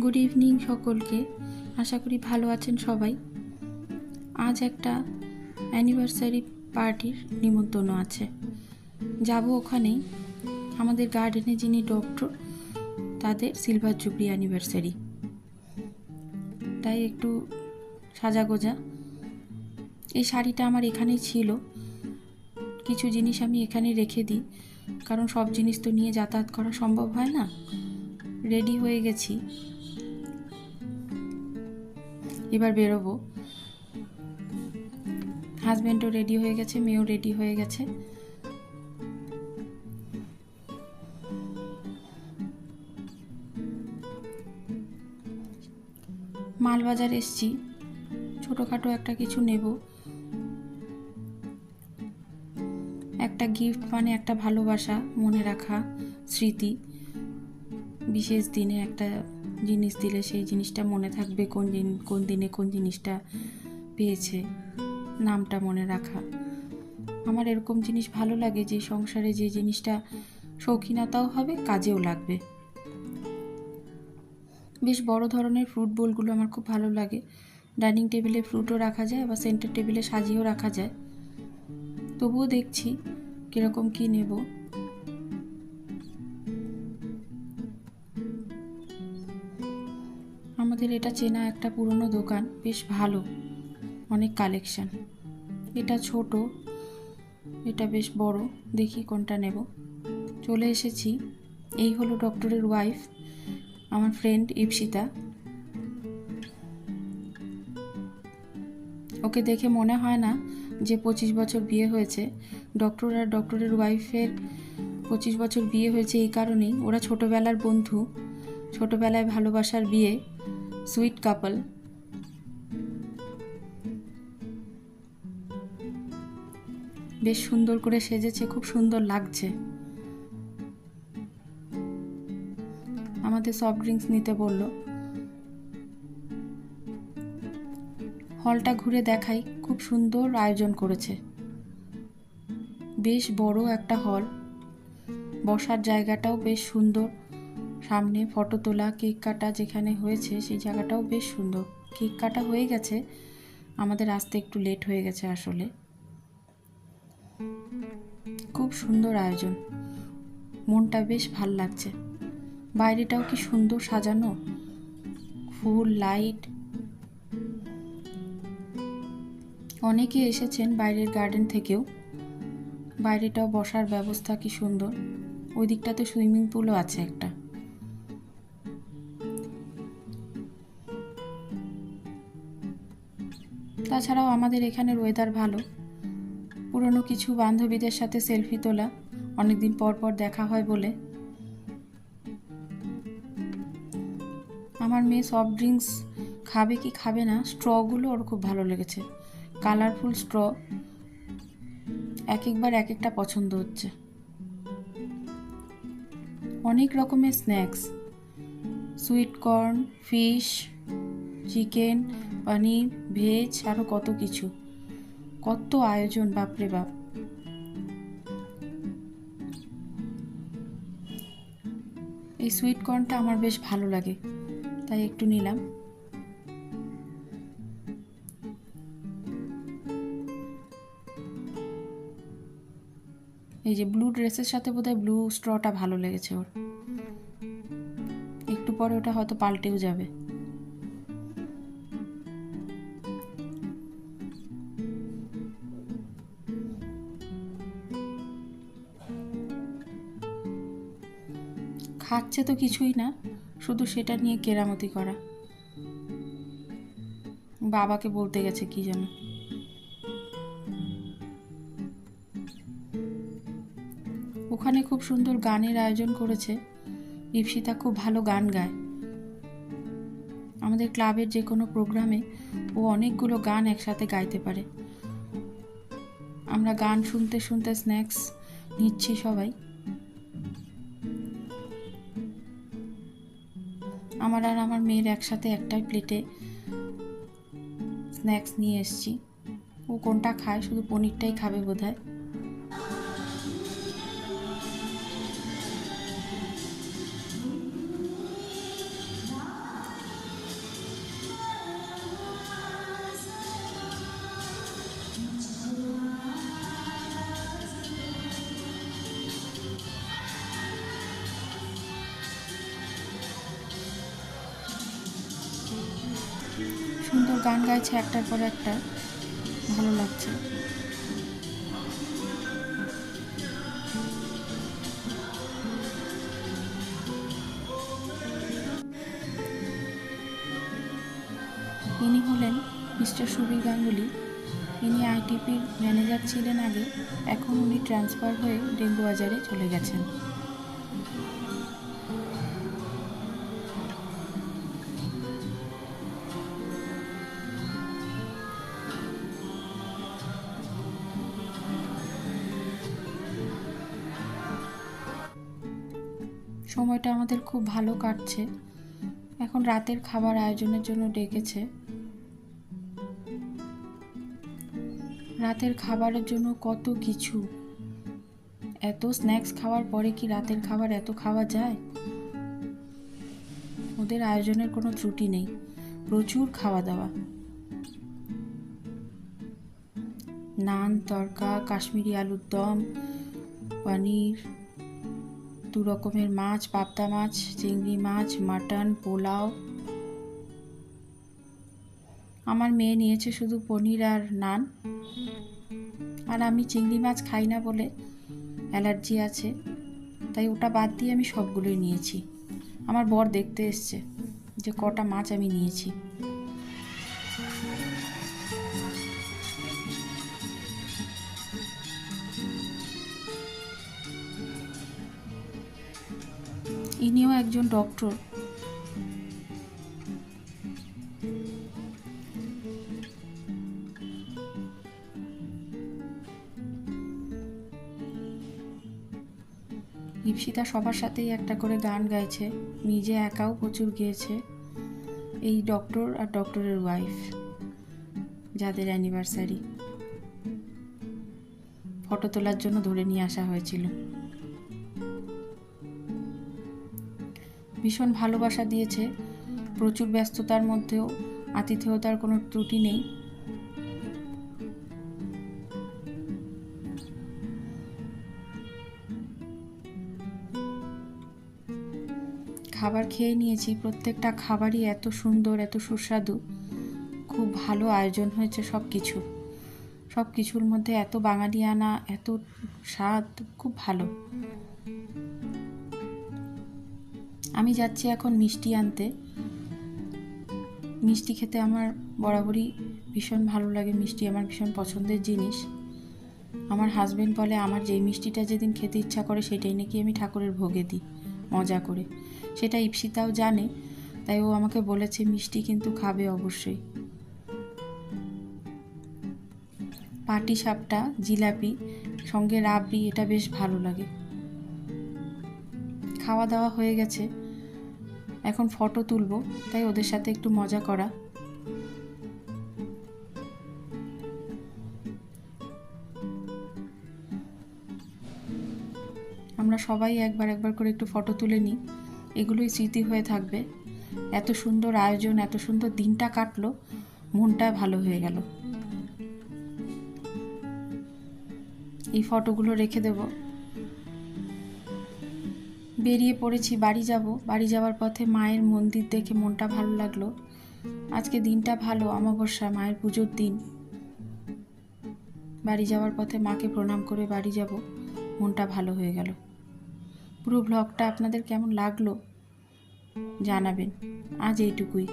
Good evening সকলকে। আশা করি ভালো আছেন সবাই। আজ একটা অ্যানিভার্সারি পার্টির নিমন্ত্রণ আছে, যাব ওখানেই। আমাদের গার্ডেনে যিনি ডক্টর, তাদের সিলভার জুবলি অ্যানিভার্সারি, তাই একটু সাজাগোজা। এই শাড়িটা আমার এখানেই ছিল, কিছু জিনিস আমি এখানে রেখে দিই, কারণ সব জিনিস তো নিয়ে যাতায়াত করা সম্ভব হয় না। রেডি হয়ে গেছি, এবার বেরোবো। হাজব্যান্ডও রেডি হয়ে গেছে, মেয়েও রেডি হয়ে গেছে। মালবাজার এসছি, ছোটোখাটো একটা কিছু নেব। একটা গিফট মানে একটা ভালোবাসা, মনে রাখা স্মৃতি। বিশেষ দিনে একটা জিনিস দিলে সেই জিনিসটা মনে থাকবে, কোন দিনে কোন জিনিসটা পেয়েছে, নামটা মনে রাখা। আমার এরকম জিনিস ভালো লাগে, যে সংসারে যে জিনিসটা শৌখিনতাও হবে, কাজেও লাগবে। বেশ বড় ধরনের ফ্রুট বোলগুলো আমার খুব ভালো লাগে। ডাইনিং টেবিলে ফ্রুটও রাখা যায়, আবার সেন্টার টেবিলে সাজিয়েও রাখা যায়। তবুও দেখছি কীরকম কী নেব। আমাদের এটা চেনা একটা পুরনো দোকান, বেশ ভালো, অনেক কালেকশান। এটা ছোট, এটা বেশ বড়, দেখি কোনটা নেব। চলে এসেছি। এই হলো ডক্টরের ওয়াইফ, আমার ফ্রেন্ড ইপসিতা। ওকে দেখে মনে হয় না যে 25 বছর বিয়ে হয়েছে। ডক্টর আর ডক্টরের ওয়াইফের 25 বছর বিয়ে হয়েছে এই কারণেই, ওরা ছোটোবেলার বন্ধু, ছোটোবেলায় ভালোবাসার বিয়ে, সুইট কাপল। বেশ সুন্দর করে সেজেছে, খুব সুন্দর লাগছে। আমাদের সফট ড্রিঙ্কস নিতে বলল। হলটা ঘুরে দেখাই, খুব সুন্দর আয়োজন করেছে। বেশ বড় একটা হল, বসার জায়গাটাও বেশ সুন্দর। সামনে ফটো তোলা, কেক কাটা যেখানে হয়েছে সেই জায়গাটাও বেশ সুন্দর। কেক কাটা হয়ে গেছে, আমাদের আসতে একটু লেট হয়ে গেছে আসলে। খুব সুন্দর আয়োজন, মনটা বেশ ভাল লাগছে। বাইরেটাও কি সুন্দর সাজানো, ফুল, লাইট। অনেকে এসেছেন বাইরের গার্ডেন থেকেও। বাইরেটাও বসার ব্যবস্থা কি সুন্দর। ওই দিকটাতে সুইমিং পুলও আছে একটা। তাছাড়াও আমাদের এখানের ওয়েদার ভালো। পুরনো কিছু বান্ধবীদের সাথে সেলফি তোলা, অনেকদিন পর পর দেখা হয় বলে। আমার মেয়ে সফট ড্রিঙ্কস খাবে কি খাবে না, স্ট্রগুলো ওর খুব ভালো লেগেছে। কালারফুল স্ট্র, এক একবার এক একটা পছন্দ হচ্ছে। অনেক রকমের snacks, sweet corn, fish, chicken, paneer, veg, আরও কত কিছু। কত আয়োজন, বাপরে বাপ। এই সুইট কর্নটা আমার বেশ ভালো লাগে, তাই একটু নিলাম। এই যে ব্লু ড্রেসের সাথে বোধহয় ব্লু স্ট্রটা ভালো লেগেছে ওর। একটু পরে ওটা হয়তো পাল্টেও যাবে। খাচ্ছে তো কিছুই না, শুধু সেটা নিয়ে কেরামতি করা। বাবাকে বলতে গেছে কি যেন। ওখানে খুব সুন্দর গানের আয়োজন করেছে। ইপসিতা খুব ভালো গান গায়। আমাদের ক্লাবের যে কোনো প্রোগ্রামে ও অনেকগুলো গান একসাথে গাইতে পারে। আমরা গান শুনতে শুনতে স্ন্যাক্স নিচ্ছি সবাই। আমার আর আমার মেয়ের একসাথে একটাই প্লেটে স্ন্যাক্স নিয়ে এসেছি। ও কোনটা খায়, শুধু পনিরটাই খাবে বোধহয়। গান গাইছে একটার পর একটা, ভালো লাগছে। ইনি হলেন মিস্টার সুবীর গাঙ্গুলি। ইনি আইটিপির ম্যানেজার ছিলেন আগে, এখন উনি ট্রান্সফার হয়ে ডেঙ্গু বাজারে চলে গেছেন। সময়টা আমাদের খুব ভালো কাটছে। এখন রাতের খাবার আয়োজনের জন্য ডেকেছে। রাতের খাবারের জন্য কত কিছু, এত স্ন্যাক্স খাওয়ার পরে কি রাতের খাবার এত খাওয়া যায়? ওদের আয়োজনের কোনো ত্রুটি নেই, প্রচুর খাওয়া দাওয়া। নান, তড়কা, কাশ্মীরি আলুর দম, পনির, 2 রকমের মাছ, পাবদা মাছ, চিংড়ি মাছ, মাটন, পোলাও। আমার মেয়ে নিয়েছে শুধু পনির আর নান, আর আমি চিংড়ি মাছ খাই না বলে অ্যালার্জি আছে, তাই ওটা বাদ দিয়ে আমি সবগুলোই নিয়েছি। আমার বর দেখতে এসছে যে কটা মাছ আমি নিয়েছি। ইনিও একজন ডক্টর। ইপসিতা সবার সাথেই একটা করে গান গাইছে, নিজে একাও প্রচুর গেয়েছে। এই ডক্টর আর ডক্টরের ওয়াইফ, যাদের অ্যানিভার্সারি, ফটো তোলার জন্য ধরে নিয়ে আসা হয়েছিল। ভীষণ ভালোবাসা দিয়েছে, প্রচুর ব্যস্ততার মধ্যেও আতিথেয়তার কোনো ত্রুটি নেই। খাবার খেয়ে নিয়েছি, প্রত্যেকটা খাবারই এত সুন্দর, এত সুস্বাদু, খুব ভালো আয়োজন হয়েছে। সব কিছুর মধ্যে এত বাঙালিয়ানা, এত স্বাদ, খুব ভালো। আমি যাচ্ছি এখন মিষ্টি আনতে। মিষ্টি খেতে আমার বরাবরই ভীষণ ভালো লাগে, মিষ্টি আমার ভীষণ পছন্দের জিনিস। আমার হাজবেন্ড বলে আমার যেই মিষ্টিটা যেদিন খেতে ইচ্ছা করে সেটাই নাকি আমি ঠাকুরের ভোগে দিই মজা করে। সেটা ইপসিতাও জানে, তাই ও আমাকে বলেছে মিষ্টি কিন্তু খাবে অবশ্যই। পাটি সাপটা, জিলাপি, সঙ্গে রাবড়ি, এটা বেশ ভালো লাগে। খাওয়া দাওয়া হয়ে গেছে, এখন ফটো তুলবো, তাই ওদের সাথে একটু মজা করা। আমরা সবাই একবার করে একটু ফটো তুলে নিই, এগুলোই স্মৃতি হয়ে থাকবে। এত সুন্দর আয়োজন, এত সুন্দর দিনটা কাটলো, মনটা ভালো হয়ে গেল। এই ফটোগুলো রেখে দেব। বেরিয়ে পড়েছি, বাড়ি যাব। বাড়ি যাওয়ার পথে মায়ের মন্দির দেখে মনটা ভালো লাগলো। আজকে দিনটা ভালো, অমাবস্যা, মায়ের পুজোর দিন। বাড়ি যাওয়ার পথে মাকে প্রণাম করে বাড়ি যাব, মনটা ভালো হয়ে গেল। পুরো ব্লগটা আপনাদের কেমন লাগলো জানাবেন। আজ এইটুকুই।